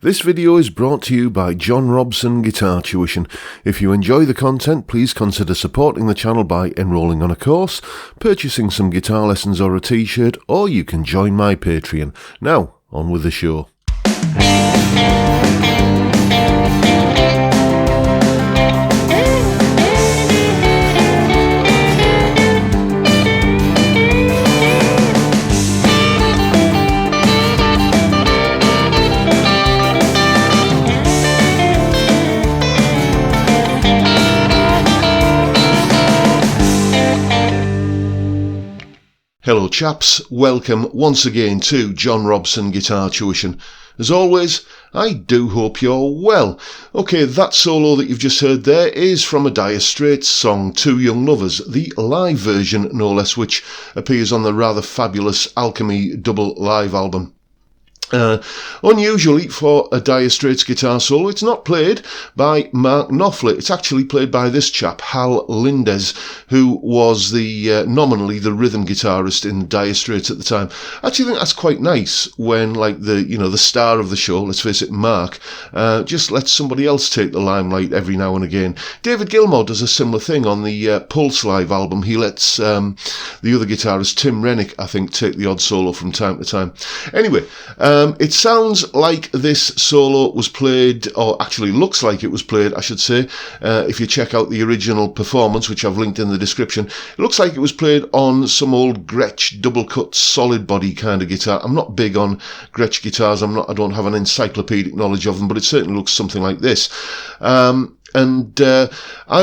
This video is brought to you by John Robson Guitar Tuition. If you enjoy the content, please consider supporting the channel by enrolling on a course, purchasing some guitar lessons or a t-shirt, or you can join my Patreon. Now, on with the show. Hello chaps, welcome once again to John Robson Guitar Tuition. As always, I do hope you're well. Okay, that solo that you've just heard there is from a Dire Straits song, Two Young Lovers, the live version no less, which appears on the rather fabulous Alchemy double live album. Unusually for a Dire Straits guitar solo, it's not played by Mark Knopfler. It's actually played by this chap, Hal Lindes, who was the nominally the rhythm guitarist in Dire Straits at the time. I actually think that's quite nice when, like, the star of the show, let's face it, Mark, just lets somebody else take the limelight every now and again. David Gilmour does a similar thing on the Pulse live album. He lets the other guitarist, Tim Rennick, I think, take the odd solo from time to time. Anyway, it sounds like this solo was played, or actually looks like it was played, I should say, if you check out the original performance, which I've linked in the description. It looks like it was played on some old Gretsch double-cut solid body kind of guitar. I'm not big on Gretsch guitars, I don't have an encyclopedic knowledge of them, but it certainly looks something like this. I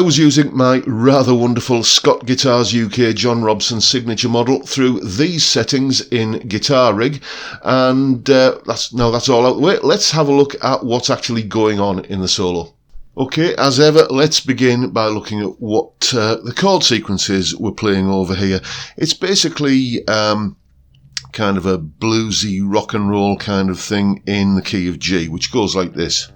was using my rather wonderful Scott Guitars UK John Robson signature model through these settings in Guitar Rig, and that's all out the way. Let's have a look at what's actually going on in the solo. Okay, as ever, let's begin by looking at what the chord sequences we're playing over here. It's basically kind of a bluesy rock and roll kind of thing in the key of G, which goes like this.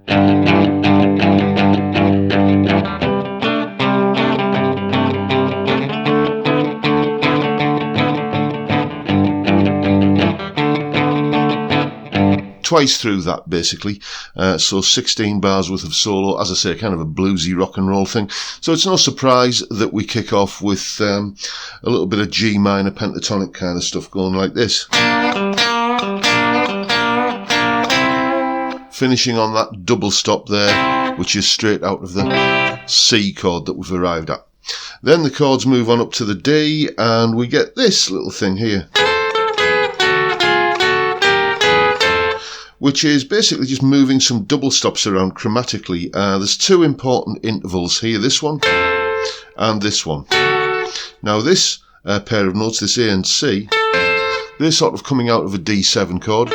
Twice through that, basically. So 16 bars worth of solo, as I say, kind of a bluesy rock and roll thing. So it's no surprise that we kick off with a little bit of G minor pentatonic kind of stuff going like this. Finishing on that double stop there, which is straight out of the C chord that we've arrived at. Then the chords move on up to the D, and we get this little thing here, which is basically just moving some double stops around chromatically. There's two important intervals here, this one and this one. Now this pair of notes, this A and C, they're sort of coming out of a D7 chord,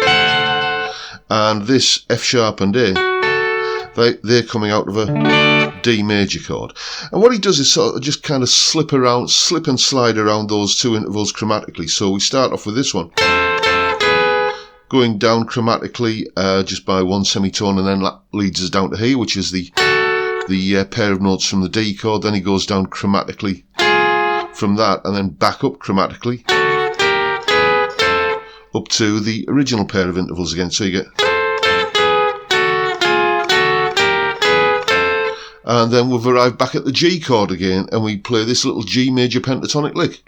and this F sharp and A, they're coming out of a D major chord. And what he does is sort of just kind of slip and slide around those two intervals chromatically. So we start off with this one, going down chromatically just by one semitone, and then that leads us down to here, which is the pair of notes from the D chord. Then he goes down chromatically from that, and then back up chromatically up to the original pair of intervals again. So you get, and then we've arrived back at the G chord again, and we play this little G major pentatonic lick.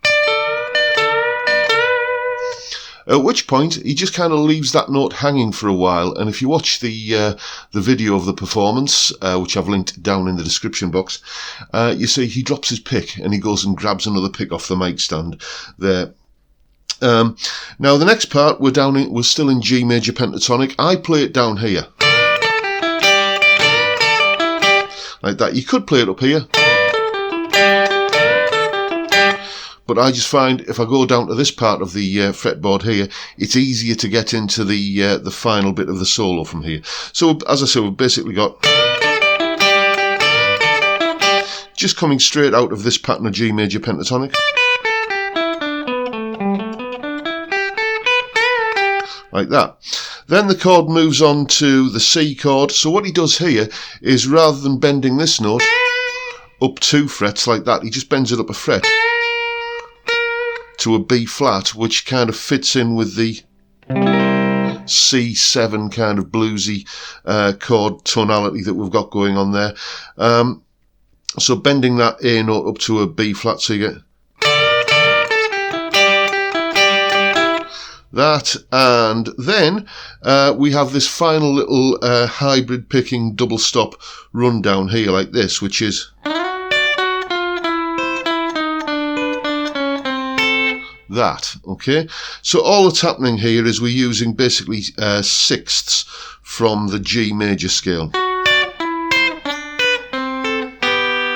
At which point, he just kind of leaves that note hanging for a while, and if you watch the video of the performance, which I've linked down in the description box, you see he drops his pick, and he goes and grabs another pick off the mic stand there. Now the next part, we're still in G major pentatonic. I play it down here, like that. You could play it up here, but I just find if I go down to this part of the fretboard here, it's easier to get into the final bit of the solo from here. So as I said, we've basically got just coming straight out of this pattern of G major pentatonic, like that. Then the chord moves on to the C chord. So what he does here is, rather than bending this note up 2 frets like that, he just bends it up a fret to a B flat, which kind of fits in with the C7 kind of bluesy chord tonality that we've got going on there. So bending that A note up to a B flat, so you get that, and then we have this final little hybrid picking double stop run down here like this, which is that. Okay, so all that's happening here is we're using basically sixths from the G major scale.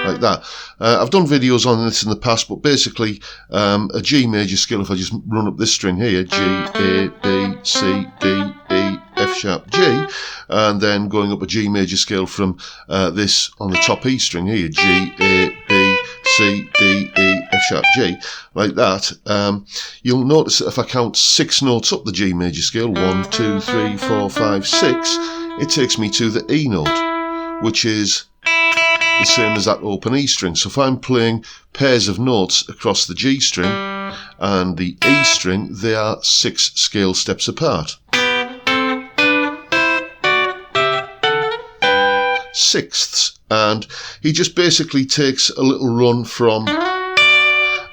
Like that. I've done videos on this in the past, but basically a G major scale, if I just run up this string here, G, A, B, C, D, E, F sharp, G, and then going up a G major scale from this on the top E string here, G, A, B, C, D, E, F sharp, G, like that. You'll notice that if I count 6 notes up the G major scale, 1, 2, 3, 4, 5, 6, it takes me to the E note, which is the same as that open E string. So if I'm playing pairs of notes across the G string and the E string, they are 6 scale steps apart. Sixths, and he just basically takes a little run from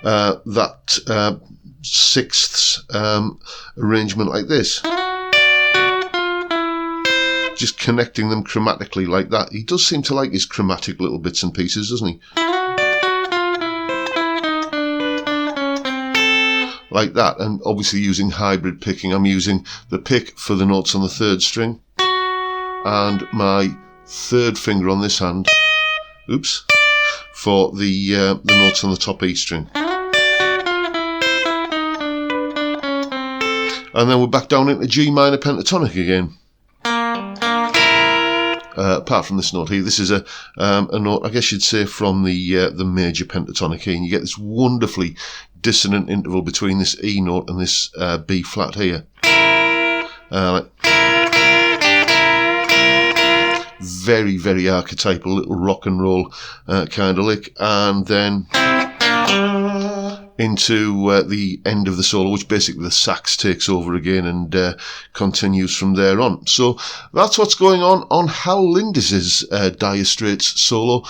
that sixths arrangement like this, just connecting them chromatically like that. He does seem to like his chromatic little bits and pieces, doesn't he? Like that, and obviously using hybrid picking, I'm using the pick for the notes on the 3rd string and my 3rd finger on this hand, oops, for the notes on the top E string. And then we're back down into G minor pentatonic again. Apart from this note here, this is a note, I guess you'd say, from the major pentatonic here, and you get this wonderfully dissonant interval between this E note and this B flat here. Very, very archetypal little rock and roll kind of lick, and then into the end of the solo, which basically the sax takes over again and continues from there on. So that's what's going on Hal Lindes's Dire Straits solo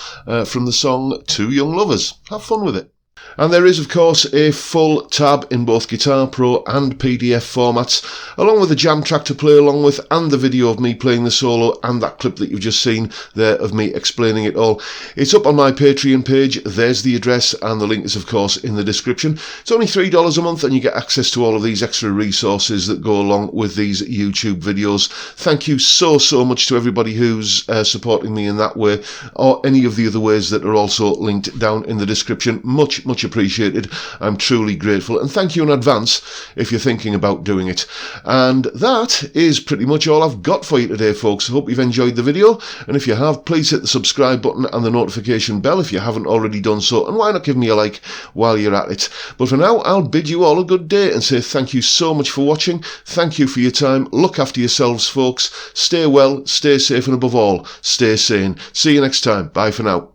from the song Two Young Lovers. Have fun with it. And there is, of course, a full tab in both Guitar Pro and PDF formats, along with a jam track to play along with, and the video of me playing the solo, and that clip that you've just seen there of me explaining it all. It's up on my Patreon page. There's the address, and the link is, of course, in the description. It's only $3 a month, and you get access to all of these extra resources that go along with these YouTube videos. Thank you so much to everybody who's supporting me in that way, or any of the other ways that are also linked down in the description. Much appreciated. I'm truly grateful, and thank you in advance if you're thinking about doing it. And that is pretty much all I've got for you today, folks. I hope you've enjoyed the video, and if you have, please hit the subscribe button and the notification bell if you haven't already done so, and why not give me a like while you're at it. But for now, I'll bid you all a good day and say thank you so much for watching. Thank you for your time. Look after yourselves, folks. Stay well, stay safe, and above all, stay sane. See you next time. Bye for now.